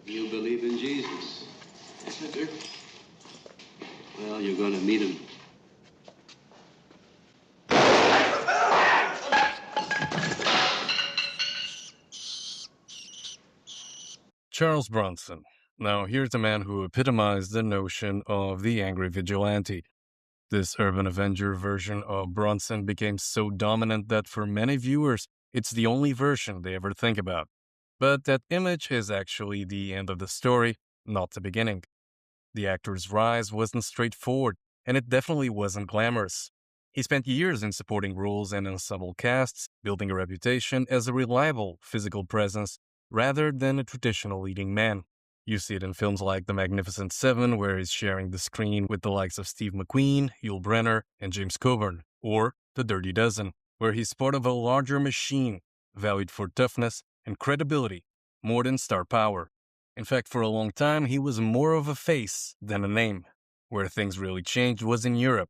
You believe in Jesus? Yes, I do. Well, you're going to meet him. Charles Bronson. Now, here's a man who epitomized the notion of the angry vigilante. This urban Avenger version of Bronson became so dominant that for many viewers, it's the only version they ever think about. But that image is actually the end of the story, not the beginning. The actor's rise wasn't straightforward, and it definitely wasn't glamorous. He spent years in supporting roles and ensemble casts, building a reputation as a reliable physical presence rather than a traditional leading man. You see it in films like The Magnificent Seven, where he's sharing the screen with the likes of Steve McQueen, Yul Brynner, and James Coburn, or The Dirty Dozen, where he's part of a larger machine, valued for toughness and credibility, more than star power. In fact, for a long time, he was more of a face than a name. Where things really changed was in Europe.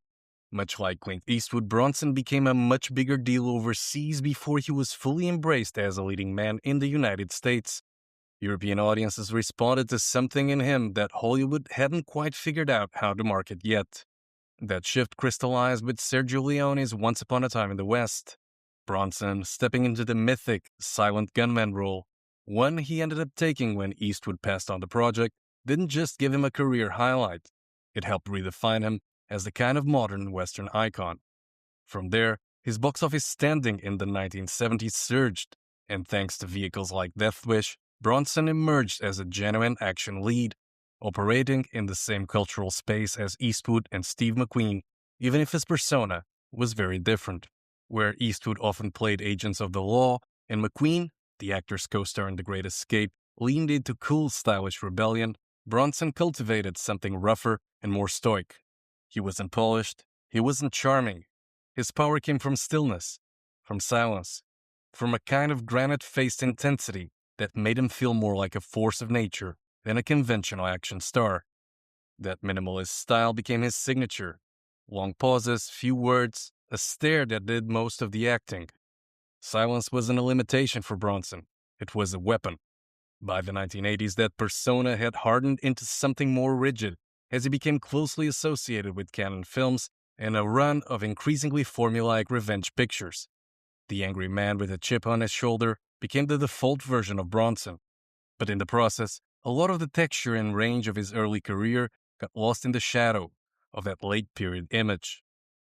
Much like Clint Eastwood, Bronson became a much bigger deal overseas before he was fully embraced as a leading man in the United States. European audiences responded to something in him that Hollywood hadn't quite figured out how to market yet. That shift crystallized with Sergio Leone's Once Upon a Time in the West. Bronson stepping into the mythic silent gunman role, one he ended up taking when Eastwood passed on the project, didn't just give him a career highlight. It helped redefine him as the kind of modern Western icon. From there, his box office standing in the 1970s surged, and thanks to vehicles like Death Wish, Bronson emerged as a genuine action lead, operating in the same cultural space as Eastwood and Steve McQueen, even if his persona was very different. Where Eastwood often played agents of the law, and McQueen, the actor's co-star in The Great Escape, leaned into cool, stylish rebellion, Bronson cultivated something rougher and more stoic. He wasn't polished, he wasn't charming. His power came from stillness, from silence, from a kind of granite-faced intensity that made him feel more like a force of nature than a conventional action star. That minimalist style became his signature. Long pauses, few words, a stare that did most of the acting. Silence wasn't a limitation for Bronson. It was a weapon. By the 1980s, that persona had hardened into something more rigid, as he became closely associated with Cannon films and a run of increasingly formulaic revenge pictures. The angry man with a chip on his shoulder became the default version of Bronson. But in the process, a lot of the texture and range of his early career got lost in the shadow of that late period image.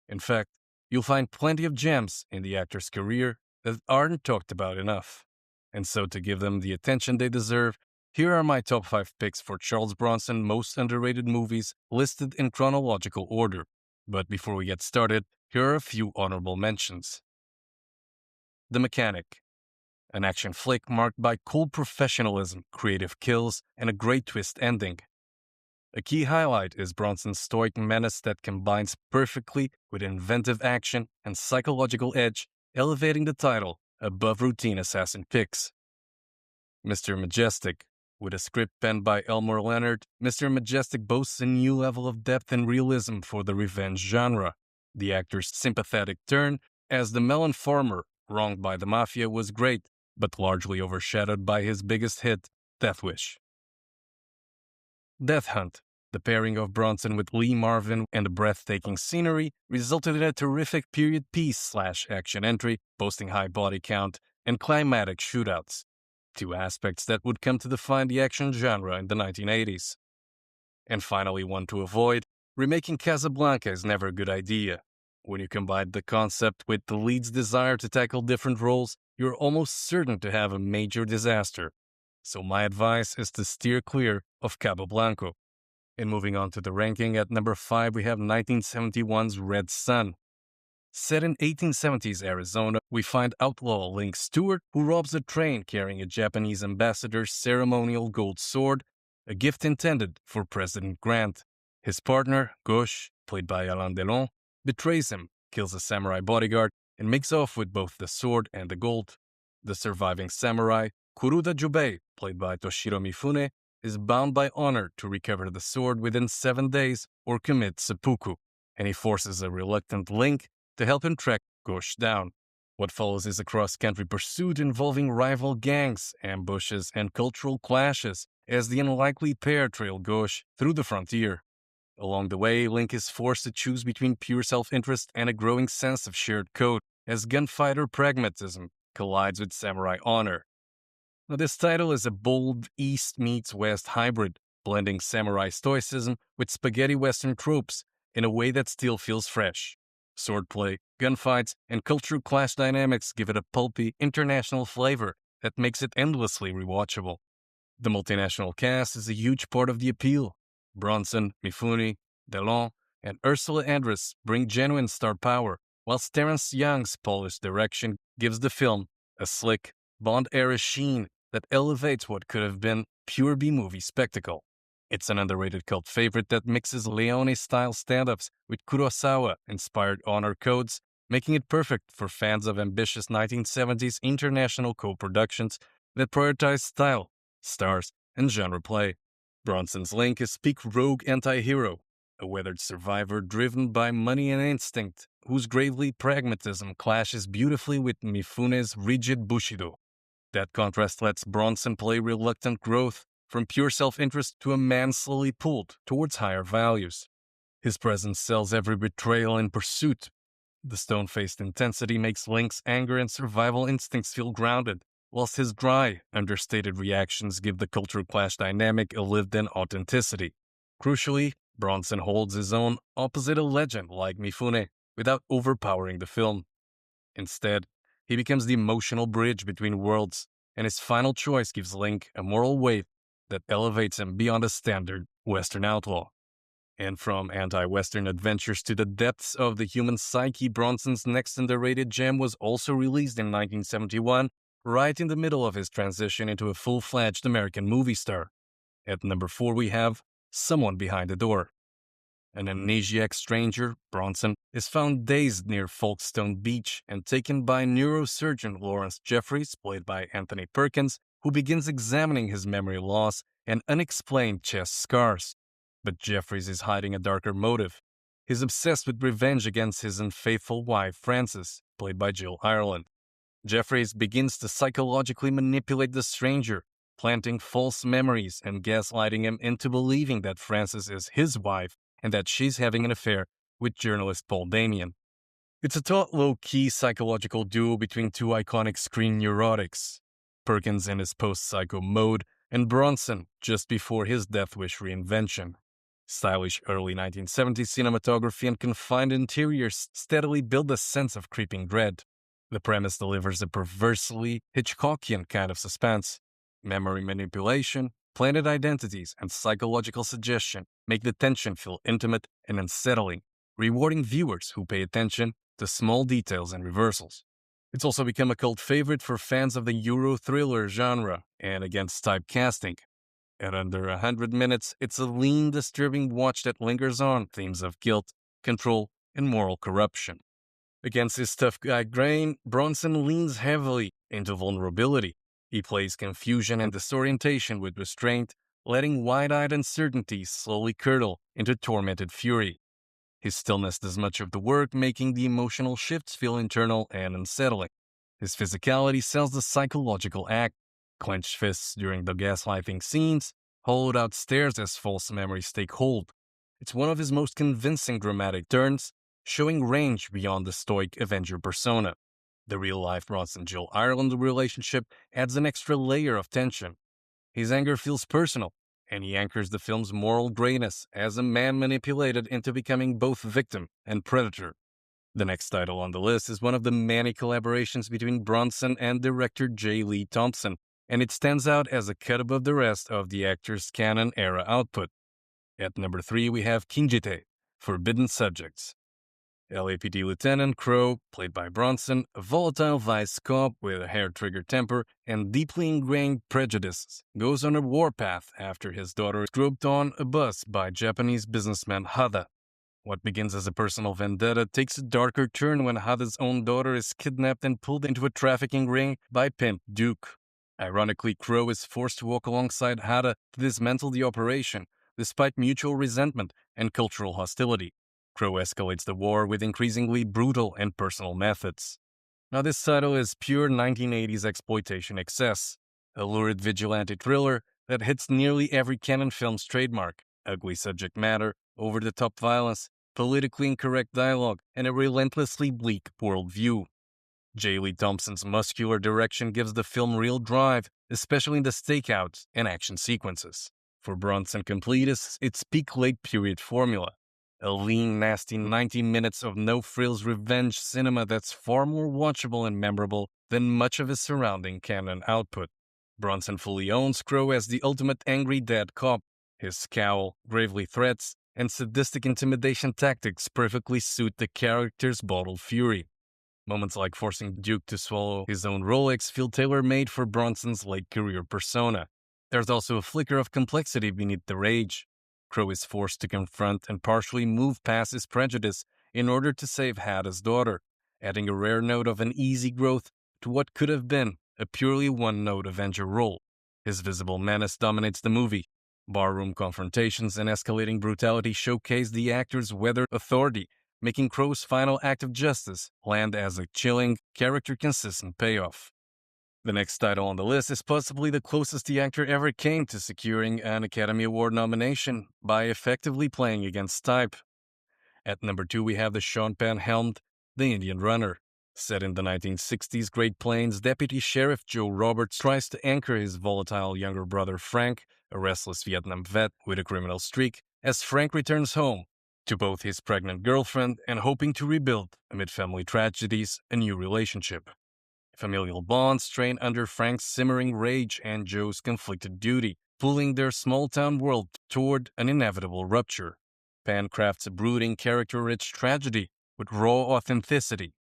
In fact, you'll find plenty of gems in the actor's career that aren't talked about enough. And so to give them the attention they deserve, here are my top 5 picks for Charles Bronson most underrated movies listed in chronological order. But before we get started, here are a few honorable mentions. The Mechanic, an action flick marked by cool professionalism, creative kills, and a great twist ending. A key highlight is Bronson's stoic menace that combines perfectly with inventive action and psychological edge, elevating the title above routine assassin picks. Mr. Majestyk. With a script penned by Elmore Leonard, Mr. Majestyk boasts a new level of depth and realism for the revenge genre. The actor's sympathetic turn as the melon farmer wronged by the mafia was great, but largely overshadowed by his biggest hit, Death Wish. Death Hunt. The pairing of Bronson with Lee Marvin and the breathtaking scenery resulted in a terrific period piece/action entry, boasting high body count and climatic shootouts. Two aspects that would come to define the action genre in the 1980s. And finally, one to avoid, remaking Casablanca is never a good idea. When you combine the concept with the lead's desire to tackle different roles, you're almost certain to have a major disaster. So my advice is to steer clear of Cabo Blanco. And moving on to the ranking, at number 5 we have 1971's Red Sun. Set in 1870s Arizona, we find outlaw Link Stewart, who robs a train carrying a Japanese ambassador's ceremonial gold sword, a gift intended for President Grant. His partner, Gauche, played by Alain Delon, betrays him, kills a samurai bodyguard, and makes off with both the sword and the gold. The surviving samurai, Kuruda Jubei, played by Toshiro Mifune, is bound by honor to recover the sword within 7 days or commit seppuku, and he forces a reluctant Link to help him track Gauche down. What follows is a cross-country pursuit involving rival gangs, ambushes, and cultural clashes as the unlikely pair trail gauche through the frontier. Along the way, Link is forced to choose between pure self-interest and a growing sense of shared code as gunfighter pragmatism collides with samurai honor. Now, this title is a bold East meets West hybrid, blending samurai stoicism with spaghetti Western tropes in a way that still feels fresh. Swordplay, gunfights, and cultural clash dynamics give it a pulpy, international flavor that makes it endlessly rewatchable. The multinational cast is a huge part of the appeal. Bronson, Mifune, Delon, and Ursula Andress bring genuine star power, whilst Terence Young's polished direction gives the film a slick, Bond-era sheen that elevates what could have been pure B-movie spectacle. It's an underrated cult favorite that mixes Leone-style stand-ups with Kurosawa-inspired honor codes, making it perfect for fans of ambitious 1970s international co-productions that prioritize style, stars, and genre play. Bronson's Link is peak rogue anti-hero, a weathered survivor driven by money and instinct, whose gravely pragmatism clashes beautifully with Mifune's rigid Bushido. That contrast lets Bronson play reluctant growth, from pure self-interest to a man slowly pulled towards higher values. His presence sells every betrayal in pursuit. The stone-faced intensity makes Link's anger and survival instincts feel grounded, whilst his dry, understated reactions give the cultural clash dynamic a lived-in authenticity. Crucially, Bronson holds his own opposite a legend like Mifune without overpowering the film. Instead, he becomes the emotional bridge between worlds, and his final choice gives Link a moral weight that elevates him beyond a standard Western outlaw. And from anti-Western adventures to the depths of the human psyche, Bronson's next underrated gem was also released in 1971, right in the middle of his transition into a full-fledged American movie star. At number 4 we have Someone Behind the Door. An amnesiac stranger, Bronson, is found dazed near Folkestone Beach and taken by neurosurgeon Lawrence Jeffries, played by Anthony Perkins, who begins examining his memory loss and unexplained chest scars. But Jeffries is hiding a darker motive. He's obsessed with revenge against his unfaithful wife, Frances, played by Jill Ireland. Jeffries begins to psychologically manipulate the stranger, planting false memories and gaslighting him into believing that Frances is his wife and that she's having an affair with journalist Paul Damien. It's a taut, low-key psychological duo between two iconic screen neurotics, Perkins in his post-psycho mode, and Bronson just before his Death Wish reinvention. Stylish early 1970s cinematography and confined interiors steadily build a sense of creeping dread. The premise delivers a perversely Hitchcockian kind of suspense. Memory manipulation, planted identities, and psychological suggestion make the tension feel intimate and unsettling, rewarding viewers who pay attention to small details and reversals. It's also become a cult favorite for fans of the Euro thriller genre and against typecasting. At under 100 minutes, it's a lean, disturbing watch that lingers on themes of guilt, control, and moral corruption. Against his tough guy grain, Bronson leans heavily into vulnerability. He plays confusion and disorientation with restraint, letting wide-eyed uncertainty slowly curdle into tormented fury. His stillness does much of the work, making the emotional shifts feel internal and unsettling. His physicality sells the psychological act. Clenched fists during the gaslighting scenes, hollowed-out stares as false memories take hold. It's one of his most convincing dramatic turns, showing range beyond the stoic Avenger persona. The real-life Bronson-Jill Ireland relationship adds an extra layer of tension. His anger feels personal, and he anchors the film's moral grayness as a man manipulated into becoming both victim and predator. The next title on the list is one of the many collaborations between Bronson and director J. Lee Thompson, and it stands out as a cut above the rest of the actor's canon-era output. At number 3 we have Kinjite, Forbidden Subjects. LAPD Lieutenant Crow, played by Bronson, a volatile vice cop with a hair-trigger temper and deeply ingrained prejudices, goes on a warpath after his daughter is groped on a bus by Japanese businessman Hada. What begins as a personal vendetta takes a darker turn when Hada's own daughter is kidnapped and pulled into a trafficking ring by Pimp Duke. Ironically, Crow is forced to walk alongside Hada to dismantle the operation, despite mutual resentment and cultural hostility. Crow escalates the war with increasingly brutal and personal methods. Now, this title is pure 1980s exploitation excess, a lurid vigilante thriller that hits nearly every Cannon film's trademark: ugly subject matter, over-the-top violence, politically incorrect dialogue, and a relentlessly bleak worldview. J. Lee Thompson's muscular direction gives the film real drive, especially in the stakeouts and action sequences. For Bronson completists, it's peak late period formula. A lean, nasty 90 minutes of no-frills revenge cinema that's far more watchable and memorable than much of his surrounding Cannon output. Bronson fully owns Crow as the ultimate angry dead cop. His scowl, gravely threats, and sadistic intimidation tactics perfectly suit the character's bottled fury. Moments like forcing Duke to swallow his own Rolex feel tailor-made for Bronson's late career persona. There's also a flicker of complexity beneath the rage. Crow is forced to confront and partially move past his prejudice in order to save Hadda's daughter, adding a rare note of an easy growth to what could have been a purely one-note Avenger role. His visible menace dominates the movie. Barroom confrontations and escalating brutality showcase the actor's weathered authority, making Crow's final act of justice land as a chilling, character-consistent payoff. The next title on the list is possibly the closest the actor ever came to securing an Academy Award nomination by effectively playing against type. At number 2, we have the Sean Penn-helmed The Indian Runner. Set in the 1960s Great Plains, Deputy Sheriff Joe Roberts tries to anchor his volatile younger brother Frank, a restless Vietnam vet with a criminal streak, as Frank returns home to both his pregnant girlfriend and hoping to rebuild, amid family tragedies, a new relationship. Familial bonds strain under Frank's simmering rage and Joe's conflicted duty, pulling their small-town world toward an inevitable rupture. Penn crafts a brooding, character-rich tragedy with raw authenticity.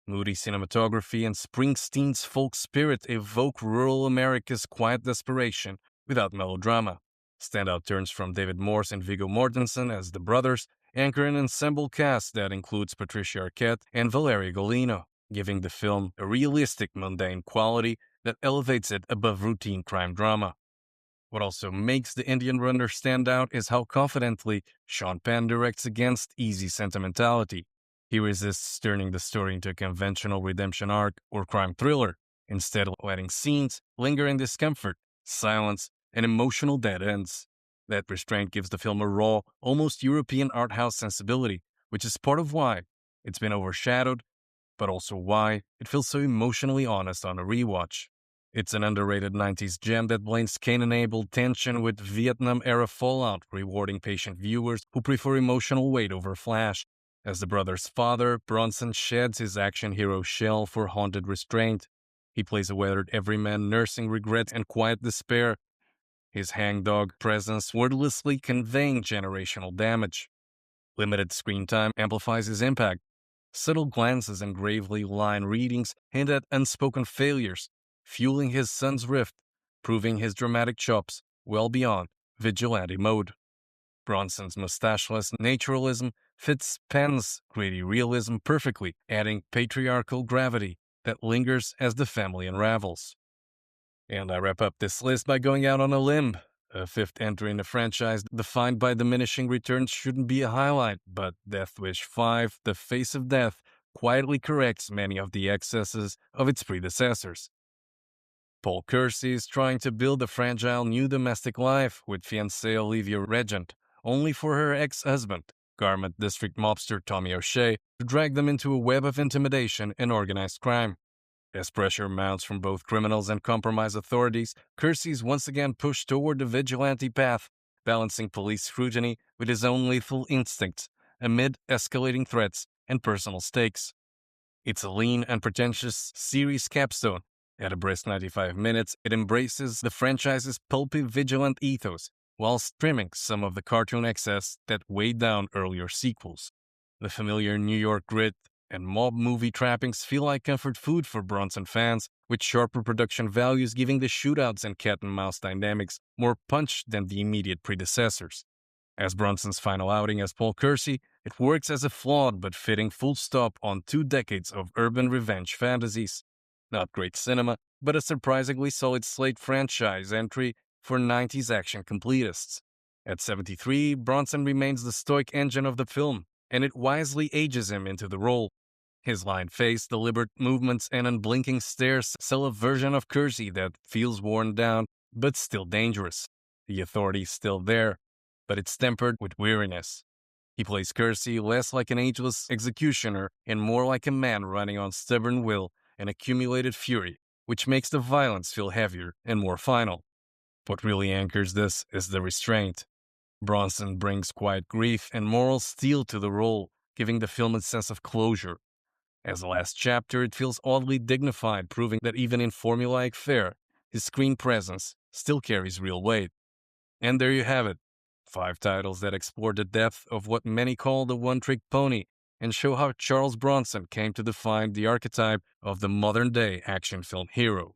Moody cinematography and Springsteen's folk spirit evoke rural America's quiet desperation without melodrama. Standout turns from David Morse and Viggo Mortensen as the brothers anchor an ensemble cast that includes Patricia Arquette and Valeria Golino, giving the film a realistic, mundane quality that elevates it above routine crime drama. What also makes The Indian Runner stand out is how confidently Sean Penn directs against easy sentimentality. He resists turning the story into a conventional redemption arc or crime thriller, instead of letting scenes linger in discomfort, silence, and emotional dead ends. That restraint gives the film a raw, almost European art house sensibility, which is part of why it's been overshadowed, but also why it feels so emotionally honest on a rewatch. It's an underrated 90s gem that blends Kane-enabled tension with Vietnam-era fallout, rewarding patient viewers who prefer emotional weight over flash. As the brother's father, Bronson sheds his action hero shell for haunted restraint. He plays a weathered everyman nursing regret and quiet despair, his hangdog presence wordlessly conveying generational damage. Limited screen time amplifies his impact. Subtle glances and gravely line readings hint at unspoken failures, fueling his son's rift, proving his dramatic chops well beyond vigilante mode. Bronson's mustacheless naturalism fits Penn's gritty realism perfectly, adding patriarchal gravity that lingers as the family unravels. And I wrap up this list by going out on a limb. A fifth entry in a franchise defined by diminishing returns shouldn't be a highlight, but Death Wish 5, The Face of Death, quietly corrects many of the excesses of its predecessors. Paul Kersey is trying to build a fragile new domestic life with fiancée Olivia Regent, only for her ex-husband, Garment District mobster Tommy O'Shea, to drag them into a web of intimidation and organized crime. As pressure mounts from both criminals and compromised authorities, Kersey is once again pushed toward the vigilante path, balancing police scrutiny with his own lethal instincts amid escalating threats and personal stakes. It's a lean, unpretentious series capstone. At a brisk 95 minutes, it embraces the franchise's pulpy vigilant ethos, while trimming some of the cartoon excess that weighed down earlier sequels. The familiar New York grit and mob movie trappings feel like comfort food for Bronson fans, with sharper production values giving the shootouts and cat-and-mouse dynamics more punch than the immediate predecessors. As Bronson's final outing as Paul Kersey, it works as a flawed but fitting full stop on 2 decades of urban revenge fantasies. Not great cinema, but a surprisingly solid slate franchise entry for 90s action completists. At 73, Bronson remains the stoic engine of the film, and it wisely ages him into the role. His lined face, deliberate movements, and unblinking stares sell a version of Kersey that feels worn down, but still dangerous. The authority is still there, but it's tempered with weariness. He plays Kersey less like an ageless executioner and more like a man running on stubborn will and accumulated fury, which makes the violence feel heavier and more final. What really anchors this is the restraint. Bronson brings quiet grief and moral steel to the role, giving the film a sense of closure. As the last chapter, it feels oddly dignified, proving that even in formulaic fare, his screen presence still carries real weight. And there you have it. 5 titles that explore the depth of what many call the one-trick pony and show how Charles Bronson came to define the archetype of the modern-day action film hero.